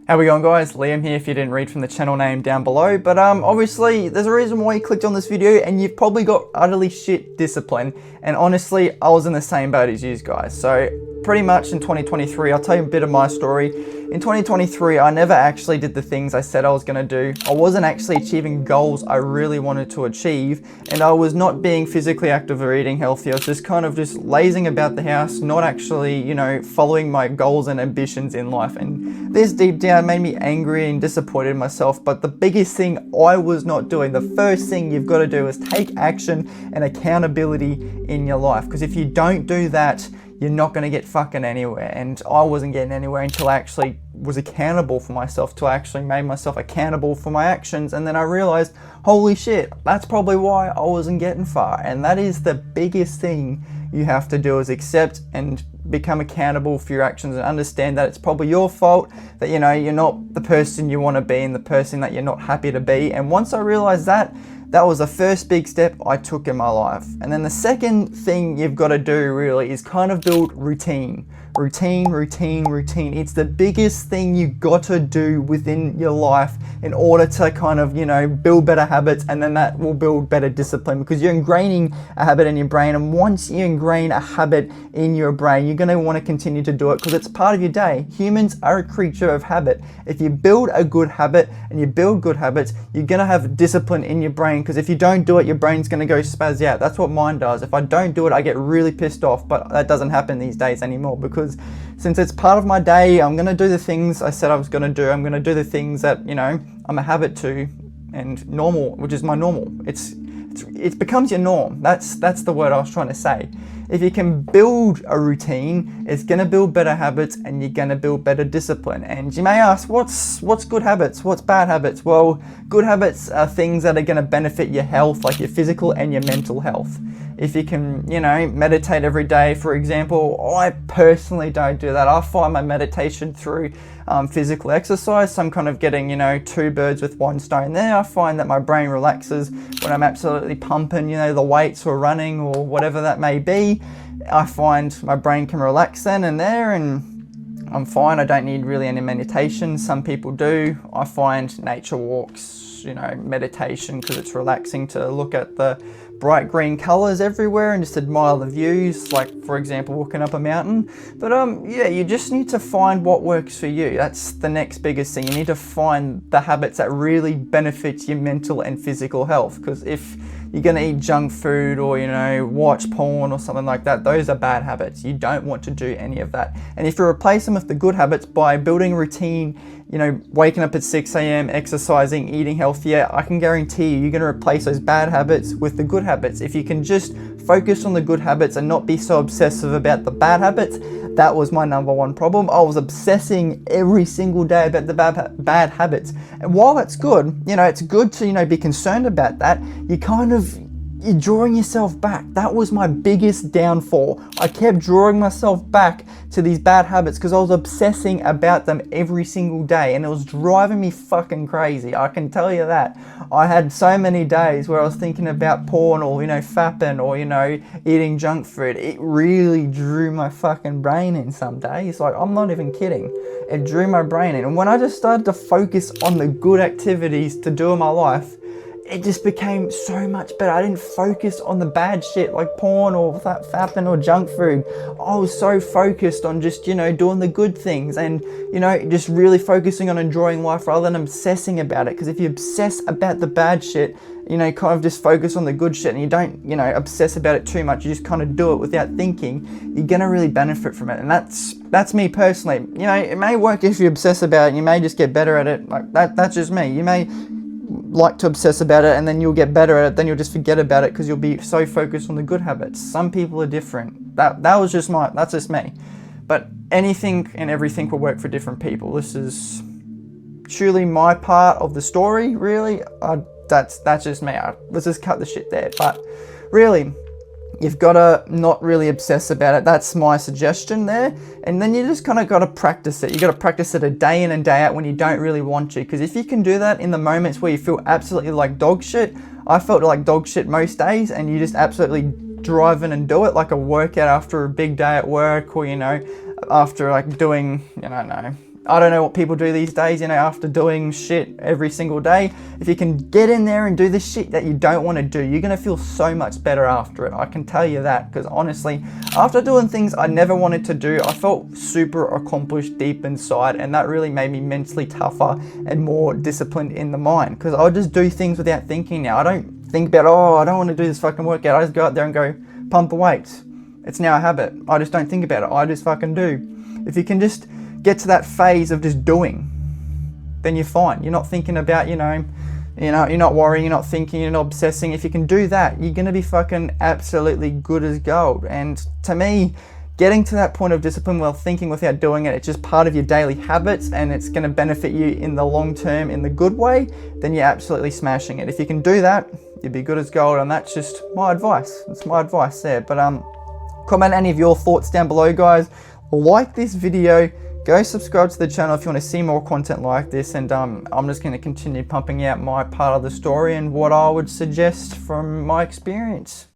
How we going, guys? Liam here if you didn't read from the channel name down below. But obviously there's a reason why you clicked on this video, and you've probably got utterly shit discipline. And honestly, I was in the same boat as you guys. So pretty much in 2023, I'll tell you a bit of my story. In 2023, I never actually did the things I said I was going to do. I wasn't actually achieving goals I really wanted to achieve, and I was not being physically active or eating healthy. I was just kind of just lazing about the house, not actually, following my goals and ambitions in life. And this deep down made me angry and disappointed in myself. But the biggest thing I was not doing, the first thing you've got to do is take action and accountability in your life. Because if you don't do that, you're not going to get fucking anywhere. And I wasn't getting anywhere until I actually was accountable for myself, till I actually made myself accountable for my actions. And then I realized, holy shit, that's probably why I wasn't getting far. And that is the biggest thing you have to do, is accept and become accountable for your actions and understand that it's probably your fault, that you're not the person you want to be and the person that you're not happy to be. And once I realized that, that was the first big step I took in my life. And then the second thing you've got to do really is kind of build routine. Routine. It's the biggest thing you got to do within your life in order to kind of, build better habits, and then that will build better discipline, because you're ingraining a habit in your brain. And once you ingrain a habit in your brain, you're going to want to continue to do it because it's part of your day. Humans are a creature of habit. If you build a good habit and you build good habits, you're going to have discipline in your brain, because if you don't do it, your brain's going to go spaz out. That's what mine does. If I don't do it, I get really pissed off, but that doesn't happen these days anymore, because since it's part of my day, I'm going to do the things I said I was going to do. I'm going to do the things that, I'm a habit to, and normal, which is my normal. It becomes your norm. That's the word I was trying to say. If you can build a routine, it's going to build better habits, and you're going to build better discipline. And you may ask, what's good habits? What's bad habits? Well, good habits are things that are going to benefit your health, like your physical and your mental health. If you can, meditate every day, for example, I personally don't do that. I find my meditation through physical exercise. So I'm kind of getting, two birds with one stone there. I find that my brain relaxes when I'm absolutely pumping, the weights or running or whatever that may be. I find my brain can relax then and there, and I'm fine. I don't need really any meditation. Some people do. I find nature walks, meditation, because it's relaxing to look at the bright green colors everywhere and just admire the views, like for example walking up a mountain. But you just need to find what works for you. That's the next biggest thing. You need to find the habits that really benefit your mental and physical health, because if you're going to eat junk food or watch porn or something like that, those are bad habits. You don't want to do any of that. And if you replace them with the good habits by building a routine, waking up at 6 a.m, exercising, eating healthier, I can guarantee you're going to replace those bad habits with the good habits. If you can just focus on the good habits and not be so obsessive about the bad habits. That was my number one problem. I was obsessing every single day about the bad habits. And while that's good, it's good to, be concerned about that, you're drawing yourself back. That was my biggest downfall. I kept drawing myself back to these bad habits because I was obsessing about them every single day, and it was driving me fucking crazy. I can tell you that. I had so many days where I was thinking about porn or, fapping or, eating junk food. It really drew my fucking brain in some days. Like, I'm not even kidding. It drew my brain in. And when I just started to focus on the good activities to do in my life, it just became so much better. I didn't focus on the bad shit like porn or fapping or junk food. I was so focused on just, doing the good things and, just really focusing on enjoying life rather than obsessing about it. Because if you obsess about the bad shit, kind of just focus on the good shit and you don't, obsess about it too much, you just kind of do it without thinking, you're going to really benefit from it. And that's me personally. It may work if you obsess about it and you may just get better at it. Like that's just me. You may like to obsess about it and then you'll get better at it, then you'll just forget about it because you'll be so focused on the good habits. Some people are different. That's just me. But anything and everything will work for different people. This is truly my part of the story, really. That's just me. Let's just cut the shit there. But really, you've got to not really obsess about it. That's my suggestion there. And then you just kind of got to practice it. You got to practice it a day in and day out when you don't really want to. Because if you can do that in the moments where you feel absolutely like dog shit, I felt like dog shit most days, and you just absolutely drive in and do it, like a workout after a big day at work, or, after like doing, I don't know what people do these days, you know, after doing shit every single day. If you can get in there and do the shit that you don't want to do, you're going to feel so much better after it. I can tell you that, because honestly, after doing things I never wanted to do, I felt super accomplished deep inside, and that really made me mentally tougher and more disciplined in the mind, because I'll just do things without thinking now. I don't think about, oh, I don't want to do this fucking workout. I just go out there and go pump the weights. It's now a habit. I just don't think about it. I just fucking do. If you can just get to that phase of just doing, then you're fine. You're not thinking about, you're not worrying, you're not thinking, you're not obsessing. If you can do that, you're gonna be fucking absolutely good as gold. And to me, getting to that point of discipline while thinking without doing it, it's just part of your daily habits, and it's gonna benefit you in the long term in the good way, then you're absolutely smashing it. If you can do that, you'll be good as gold, and that's just my advice. It's my advice there. But comment any of your thoughts down below, guys. Like this video. Go subscribe to the channel if you want to see more content like this, and I'm just going to continue pumping out my part of the story and what I would suggest from my experience.